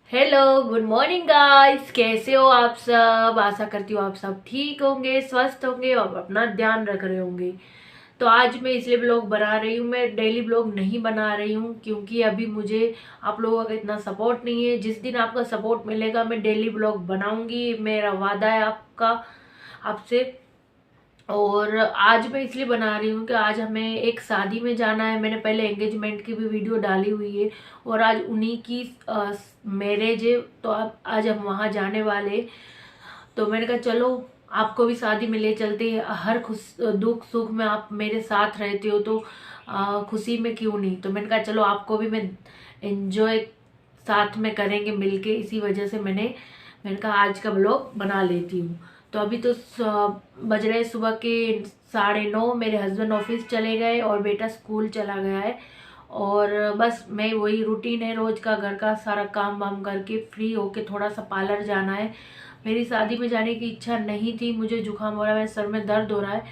Hello, good morning guys. कैसे हो आप सब? आशा करती हूँ आप सब ठीक होंगे, स्वस्थ होंगे और अपना ध्यान रख रहे होंगे। तो आज मैं इसलिए ब्लॉग बना रही हूँ, मैं डेली ब्लॉग नहीं बना रही हूँ क्योंकि अभी मुझे आप लोगों का इतना सपोर्ट नहीं है। जिस दिन आपका सपोर्ट मिलेगा मैं डेली ब्लॉग बनाऊंगी, मेरा वादा है आपका आपसे। और आज मैं इसलिए बना रही हूँ कि आज हमें एक शादी में जाना है। मैंने पहले एंगेजमेंट की भी वीडियो डाली हुई है और आज उन्हीं की मैरिज है, तो आज हम वहाँ जाने वाले। तो मैंने कहा चलो आपको भी शादी में ले चलते हैं। हर खुश दुख सुख में आप मेरे साथ रहते हो तो खुशी में क्यों नहीं। तो मैंने कहा चलो आपको भी मैं एंजॉय साथ में करेंगे मिलके, इसी वजह से मैंने कहा आज का ब्लॉग बना लेती हूँ। तो अभी तो बज रहे सुबह के 9:30। मेरे हस्बैंड ऑफिस चले गए और बेटा स्कूल चला गया है और बस मैं वही रूटीन है रोज का, घर का सारा काम वाम करके फ्री होके थोड़ा सा पार्लर जाना है। मेरी शादी में जाने की इच्छा नहीं थी, मुझे जुकाम हो रहा है, मेरे सर में दर्द हो रहा है,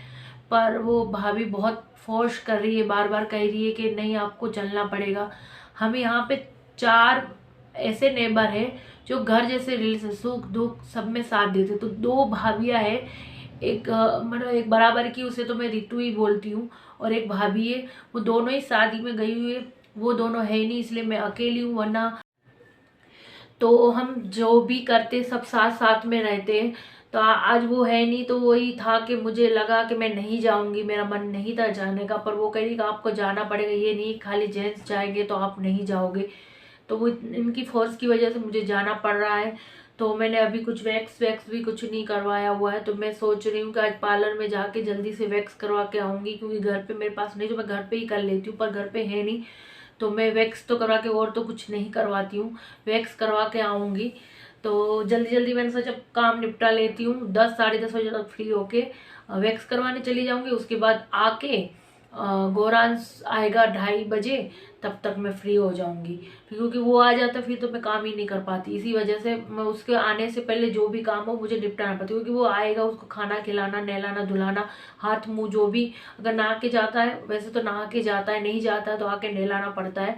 पर वो भाभी बहुत फोर्स कर रही है, बार बार कह रही है कि नहीं आपको चलना पड़ेगा। हम यहाँ पे 4 ऐसे नेबर हैं जो घर जैसे रिलेशन, सुख दुख सब में साथ देते। तो 2 भाभियां हैं, एक मतलब एक बराबर की, उसे तो मैं रितु ही बोलती हूँ, और एक भाभी है, वो दोनों ही शादी में गई हुई है। वो दोनों है नहीं इसलिए मैं अकेली हूँ, वरना तो हम जो भी करते सब साथ साथ में रहते हैं। तो आज वो है नहीं, तो वही था कि मुझे लगा कि मैं नहीं जाऊंगी, मेरा मन नहीं था जाने का, पर वो कह रही कि आपको जाना पड़ेगा, ये नहीं खाली जेंट्स जाएंगे तो आप नहीं जाओगे। तो वो इनकी फोर्स की वजह से मुझे जाना पड़ रहा है। तो मैंने अभी कुछ वैक्स वैक्स भी कुछ नहीं करवाया हुआ है, तो मैं सोच रही हूँ कि आज पार्लर में जाके जल्दी से वैक्स करवा के आऊंगी, क्योंकि घर पे मेरे पास नहीं, जो मैं घर पे ही कर लेती हूँ, पर घर पे है नहीं। तो मैं वैक्स तो करवा के और तो कुछ नहीं करवाती हूँ, वैक्स करवा के आऊंगी। तो जल्दी जल्दी मैंने सोचा काम निपटा लेती हूँ, 10 साढ़े 10 बजे तक फ्री होके वैक्स करवाने चली जाऊंगी। उसके बाद आके गौरांश आएगा 2:30 बजे, तब तक मैं फ्री हो जाऊंगी, क्योंकि वो आ जाता फिर तो मैं काम ही नहीं कर पाती। इसी वजह से मैं उसके आने से पहले जो भी काम हो मुझे निपटाना पड़ता है, क्योंकि वो आएगा, उसको खाना खिलाना, नहलाना धुलाना, हाथ मुंह जो भी, अगर नहा के जाता है, वैसे तो नहा के जाता है, नहीं जाता है तो आके नहलाना पड़ता है।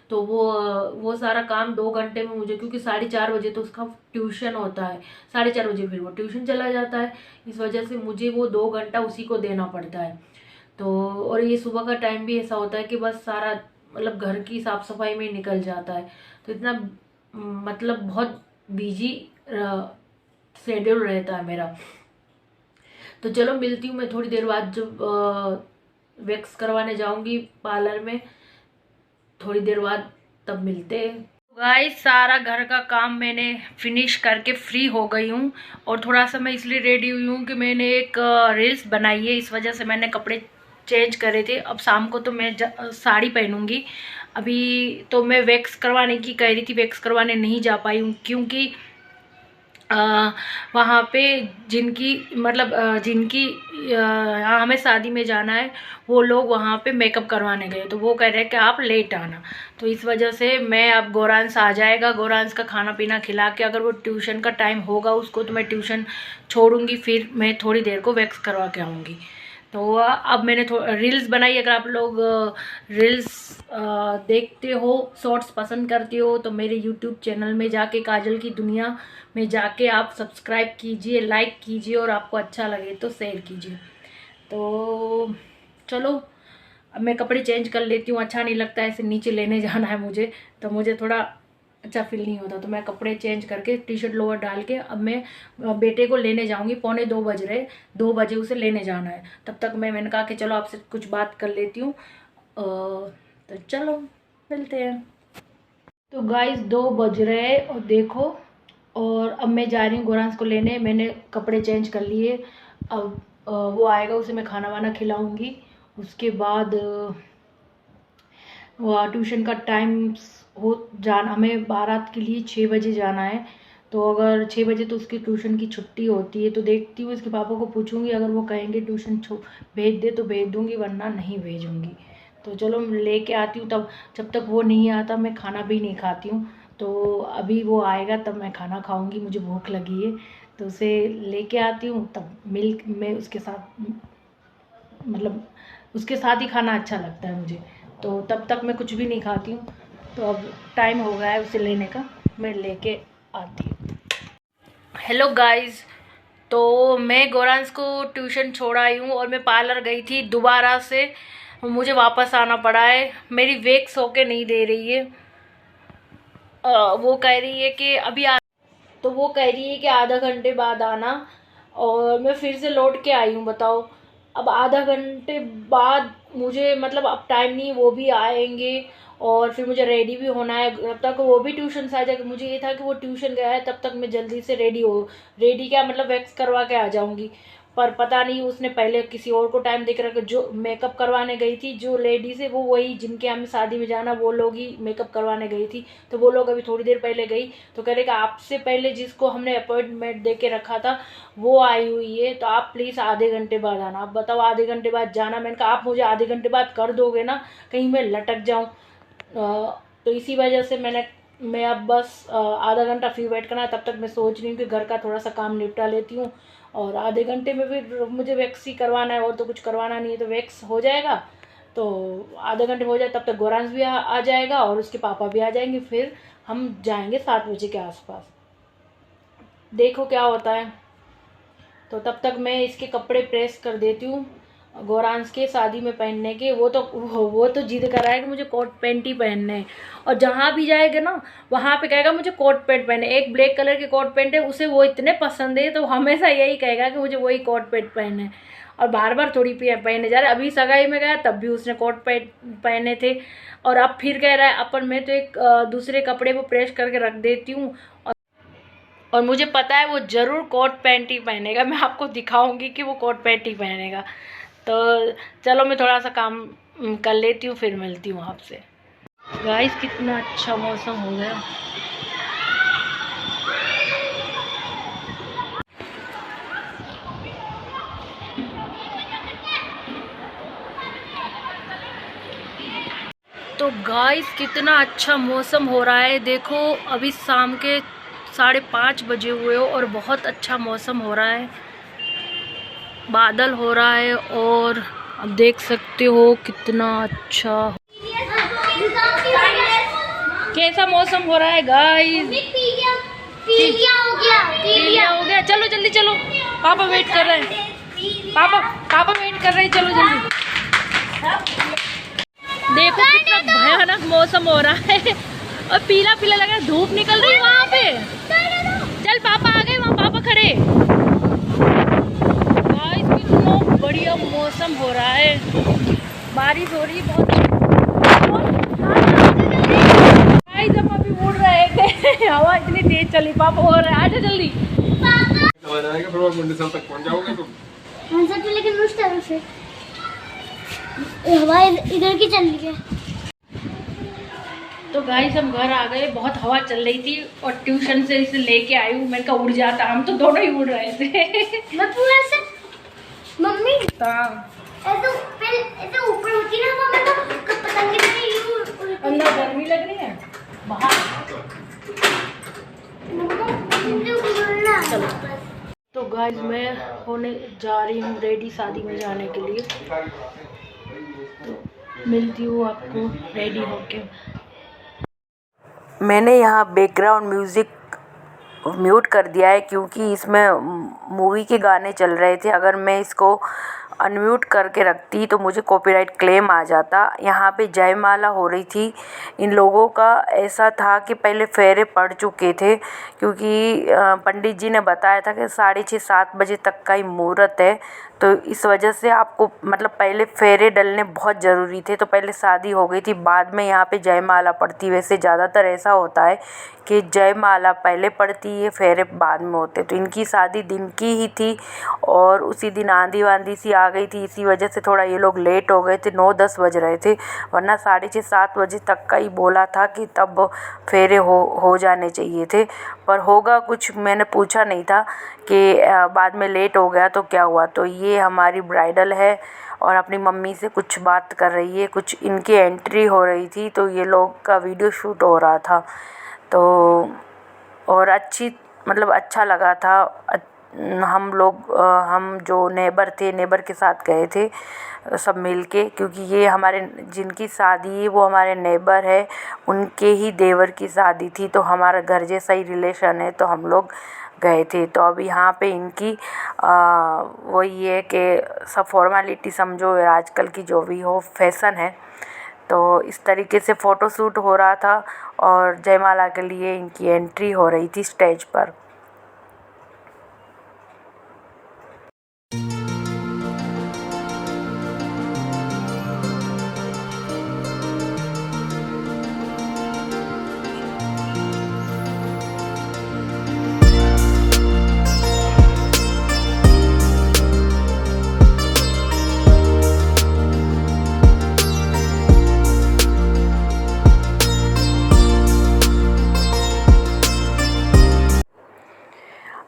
तो वो सारा काम 2 घंटे में मुझे, क्योंकि 4:30 बजे तो उसका ट्यूशन होता है, 4:30 बजे फिर वो ट्यूशन चला जाता है, इस वजह से मुझे वो 2 घंटा उसी को देना पड़ता है। तो और ये सुबह का टाइम भी ऐसा होता है कि बस सारा मतलब घर की साफ सफाई में ही निकल जाता है। तो इतना मतलब बहुत बिजी शेड्यूल रहता है मेरा। तो चलो मिलती हूँ मैं थोड़ी देर बाद, जब वैक्स करवाने जाऊंगी पार्लर में, थोड़ी देर बाद, तब मिलते हैं। गाइस सारा घर का काम मैंने फिनिश करके फ्री हो गई हूँ, और थोड़ा सा मैं इसलिए रेडी हुई हूँ कि मैंने एक रील्स बनाई है, इस वजह से मैंने कपड़े चेंज करे थे। अब शाम को तो मैं साड़ी पहनूंगी। अभी तो मैं वैक्स करवाने की कह रही थी, वैक्स करवाने नहीं जा पाई हूँ क्योंकि वहाँ पे जिनकी मतलब जिनकी यहाँ हमें शादी में जाना है, वो लोग वहाँ पे मेकअप करवाने गए, तो वो कह रहे हैं कि आप लेट आना। तो इस वजह से मैं, अब गौरांश आ जाएगा, गौरांश का खाना पीना खिला के, अगर वो ट्यूशन का टाइम होगा उसको, तो मैं ट्यूशन छोड़ूंगी, फिर मैं थोड़ी देर को वैक्स करवा के आऊँगी। तो अब मैंने रील्स बनाई। अगर आप लोग रील्स देखते हो, शॉर्ट्स पसंद करते हो, तो मेरे यूट्यूब चैनल में जाके, काजल की दुनिया में जाके आप सब्सक्राइब कीजिए, लाइक कीजिए, और आपको अच्छा लगे तो शेयर कीजिए। तो चलो अब मैं कपड़े चेंज कर लेती हूँ, अच्छा नहीं लगता ऐसे नीचे लेने जाना है मुझे, तो मुझे थोड़ा अच्छा फील नहीं होता। तो मैं कपड़े चेंज करके टी शर्ट लोअर डाल के अब मैं बेटे को लेने जाऊंगी। 2:45 बज रहे, 2 बजे उसे लेने जाना है। तब तक मैंने कहा कि चलो आपसे कुछ बात कर लेती हूँ। तो चलो मिलते हैं। तो गाइस 2 बज रहे और देखो, और अब मैं जा रही हूँ गोरांश को लेने। मैंने कपड़े चेंज कर लिए, अब वो आएगा, उसे मैं खाना वाना खिलाऊंगी। उसके बाद वो ट्यूशन का टाइम हो जाना, हमें बारात के लिए 6 बजे जाना है। तो अगर 6 बजे तो उसकी ट्यूशन की छुट्टी होती है, तो देखती हूँ इसके पापा को पूछूंगी, अगर वो कहेंगे ट्यूशन भेज दे तो भेज दूंगी, वरना नहीं भेजूंगी। तो चलो लेके आती हूँ, तब जब तक वो नहीं आता मैं खाना भी नहीं खाती हूँ। तो अभी वो आएगा तब मैं खाना खाऊंगी, मुझे भूख लगी है। तो उसे लेके आती हूँ, तब मिल्क में उसके साथ, मतलब उसके साथ ही खाना अच्छा लगता है मुझे। तो तब तक मैं कुछ भी नहीं खाती हूँ। तो अब टाइम हो गया है उसे लेने का। मैं लेके आती हूँ। हेलो गाइस, तो मैं गौरांश को ट्यूशन छोड़ आई हूँ और मैं पार्लर गई थी दोबारा से, मुझे वापस आना पड़ा है। मेरी वैक्स होके नहीं दे रही है। वो कह रही है कि तो वो कह रही है कि आधा घंटे बाद आना, और मैं फिर से लौट के आई हूँ। बताओ, अब आधा घंटे बाद मुझे मतलब अब टाइम नहीं, वो भी आएंगे और फिर मुझे रेडी भी होना है। तब तक वो भी ट्यूशन से आ जाएगा। मुझे ये था कि वो ट्यूशन गया है, तब तक मैं जल्दी से रेडी क्या मतलब वैक्स करवा के आ जाऊंगी। पर पता नहीं उसने पहले किसी और को टाइम देकर रखा। जो मेकअप करवाने गई थी जो लेडीज है वो वही जिनके हमें शादी में जाना, वो लोग ही मेकअप करवाने गई थी। तो वो लोग अभी थोड़ी देर पहले गई, तो कह रहे कि आपसे पहले जिसको हमने अपॉइंटमेंट दे के रखा था वो आई हुई है, तो आप प्लीज़ आधे घंटे बाद आना। अब बताओ आधे घंटे बाद जाना, मैंने कहा आप मुझे आधे घंटे बाद कर दोगे ना, कहीं मैं लटक जाऊँ। तो इसी वजह से मैं अब बस आधा घंटा फ्री वेट करना है। तब तक मैं सोच रही हूँ कि घर का थोड़ा सा काम निपटा लेती हूँ, और आधे घंटे में फिर मुझे वैक्स ही करवाना है और तो कुछ करवाना नहीं है, तो वैक्स हो जाएगा। तो आधे घंटे में हो जाए तब तक गौरांश भी आ जाएगा और उसके पापा भी आ जाएंगे। फिर हम जाएंगे 7 बजे के आसपास, देखो क्या होता है। तो तब तक मैं इसके कपड़े प्रेस कर देती हूँ गौरांश के शादी में पहनने के। वो तो जिद कर रहा है कि मुझे कोट पैंट ही पहनने हैं, और जहाँ भी जाएगा ना वहाँ पे कहेगा मुझे कोट पैंट पहने। एक ब्लैक कलर के कोट पैंट है, उसे वो इतने पसंद है, तो हमेशा यही कहेगा कि मुझे वही कोट पैंट पहने। और बार बार थोड़ी पहने जा रहा है। अभी सगाई में गया तब भी उसने कोट पैंट पहने थे, और अब फिर कह रहा है अपन मैं तो एक दूसरे कपड़े को प्रेस करके रख देती हूँ, और मुझे पता है वो ज़रूर कोट पैंट ही पहनेगा। मैं आपको दिखाऊंगी कि वो कोट पैंट ही पहनेगा। तो चलो मैं थोड़ा सा काम कर लेती हूँ, फिर मिलती हूँ आपसे। गाइस कितना अच्छा मौसम हो गया। तो गाइस कितना अच्छा मौसम हो रहा है, देखो अभी शाम के 5:30 बजे हुए हो और बहुत अच्छा मौसम हो रहा है। बादल हो रहा है और अब देख सकते हो कितना अच्छा कैसा मौसम हो रहा है गाइस। पीलिया हो गया, चलो जल्दी चलो, पापा वेट कर रहे हैं। पापा वेट कर रहे हैं, चलो जल्दी। देखो कितना भयानक मौसम हो रहा है और पीला पीला लग रहा है, धूप निकल रही है वहाँ पे। चल पापा आ गए, वहाँ पापा खड़े। गाइस कितना बढ़िया मौसम हो रहा है, बारिश हो रही है बहुत। गाइस हम अभी उड़ रहे थे, हवा इतनी तेज चली, पापा हो रहे आजा जल्दी। तक पहुंच जाओगे तुम। लेकिन उस तरफ से हवा इधर की चल रही है। तो गाइस हम घर आ गए, बहुत हवा चल रही थी और ट्यूशन से इसे लेके आई हूँ। मैंने कहा उड़ जाता, हम तो दोनों ही उड़ रहे थे। मैं पूरा ऐसे मम्मी ऐसे ऊपर होती ना मम्मी, तो पतंग अंदर गर्मी लग रही है बाहर। चलो तो गाइस मैं होने जा रही हूँ रेडी शादी में जाने के लिए, तो मिलती हूँ आपको रेडी होके। मैंने यहाँ बैकग्राउंड म्यूज़िक म्यूट कर दिया है क्योंकि इसमें मूवी के गाने चल रहे थे। अगर मैं इसको अनम्यूट करके रखती तो मुझे कॉपीराइट क्लेम आ जाता। यहाँ पे जयमाला हो रही थी। इन लोगों का ऐसा था कि पहले फेरे पड़ चुके थे, क्योंकि पंडित जी ने बताया था कि 6:30-7 बजे तक का ही मुहूर्त है। तो इस वजह से आपको मतलब पहले फेरे डलने बहुत ज़रूरी थे। तो पहले शादी हो गई थी, बाद में यहाँ पे जयमाला पड़ती। वैसे ज़्यादातर ऐसा होता है कि जयमाला पहले पड़ती है, फेरे बाद में होते। तो इनकी शादी दिन की ही थी और उसी दिन आंधी वांधी सी आ गई थी, इसी वजह से थोड़ा ये लोग लेट हो गए थे। 9-10 बज रहे थे, वरना 6:30-7 बजे तक का ही बोला था कि तब फेरे हो जाने चाहिए थे। पर होगा कुछ मैंने पूछा नहीं था कि बाद में लेट हो गया तो क्या हुआ। तो ये हमारी ब्राइडल है और अपनी मम्मी से कुछ बात कर रही है, कुछ इनकी एंट्री हो रही थी, तो ये लोग का वीडियो शूट हो रहा था। तो और अच्छी मतलब अच्छा लगा था, हम जो नेबर के साथ गए थे सब मिल के, क्योंकि ये हमारे जिनकी शादी है वो हमारे नेबर है, उनके ही देवर की शादी थी, तो हमारा घर जैसा ही रिलेशन है, तो हम लोग गए थे। तो अब यहाँ पे इनकी वही है कि सब फॉर्मेलिटी समझो, आजकल की जो भी हो फैशन है, तो इस तरीके से फ़ोटोशूट हो रहा था और जयमाला के लिए इनकी एंट्री हो रही थी स्टेज पर।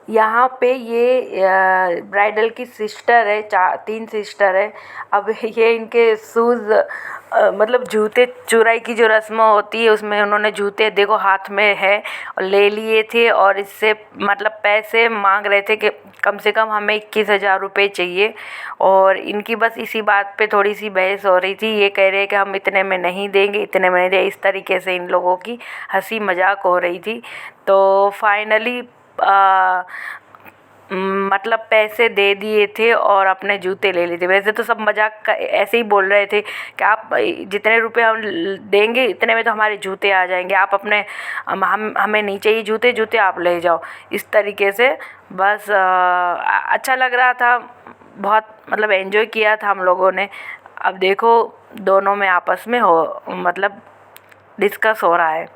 यहाँ पे ये ब्राइडल की सिस्टर है, 3 सिस्टर है। अब ये इनके शूज़ मतलब जूते चुराई की जो रस्म होती है उसमें उन्होंने जूते देखो हाथ में है और ले लिए थे, और इससे मतलब पैसे मांग रहे थे कि कम से कम हमें 21,000 रुपये चाहिए, और इनकी बस इसी बात पे थोड़ी सी बहस हो रही थी। ये कह रहे हैं कि हम इतने में नहीं देंगे, इतने में नहीं देंगे, इस तरीके से इन लोगों की हंसी मजाक हो रही थी। तो फाइनली मतलब पैसे दे दिए थे और अपने जूते ले लिए थे। वैसे तो सब मजाक ऐसे ही बोल रहे थे कि आप जितने रुपए हम देंगे इतने में तो हमारे जूते आ जाएंगे, आप अपने हमें नहीं चाहिए जूते आप ले जाओ, इस तरीके से। बस अच्छा लग रहा था, बहुत मतलब एंजॉय किया था हम लोगों ने। अब देखो दोनों में आपस में हो मतलब डिस्कस हो रहा है।